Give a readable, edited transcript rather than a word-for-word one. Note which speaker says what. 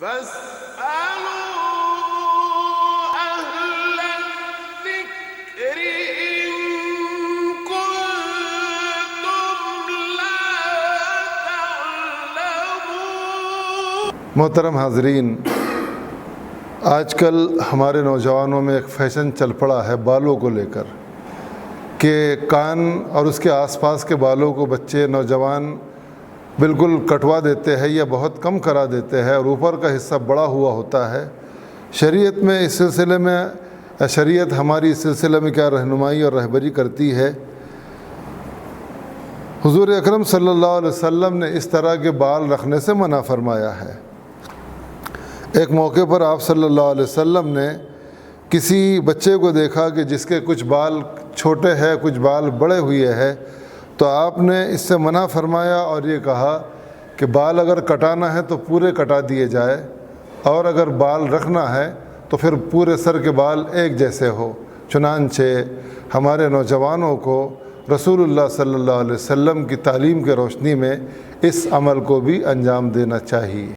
Speaker 1: فاسألوا أهل الذكر إن كنتم لا تعلمون۔
Speaker 2: محترم حاضرین، آج کل ہمارے نوجوانوں میں ایک فیشن چل پڑا ہے بالوں کو لے کر کہ کان اور اس کے آس پاس کے بالوں کو بچے نوجوان بالکل کٹوا دیتے ہیں یا بہت کم کرا دیتے ہیں اور اوپر کا حصہ بڑا ہوا ہوتا ہے۔ شریعت میں اس سلسلے میں شریعت ہماری اس سلسلے میں کیا رہنمائی اور رہبری کرتی ہے؟ حضور اکرم صلی اللہ علیہ وسلم نے اس طرح کے بال رکھنے سے منع فرمایا ہے۔ ایک موقع پر آپ صلی اللہ علیہ وسلم نے کسی بچے کو دیکھا کہ جس کے کچھ بال چھوٹے ہیں، کچھ بال بڑے ہوئے ہیں، تو آپ نے اس سے منع فرمایا اور یہ کہا کہ بال اگر کٹانا ہے تو پورے کٹا دیے جائے، اور اگر بال رکھنا ہے تو پھر پورے سر کے بال ایک جیسے ہو۔ چنانچہ ہمارے نوجوانوں کو رسول اللہ صلی اللہ علیہ وسلم کی تعلیم کے روشنی میں اس عمل کو بھی انجام دینا چاہیے۔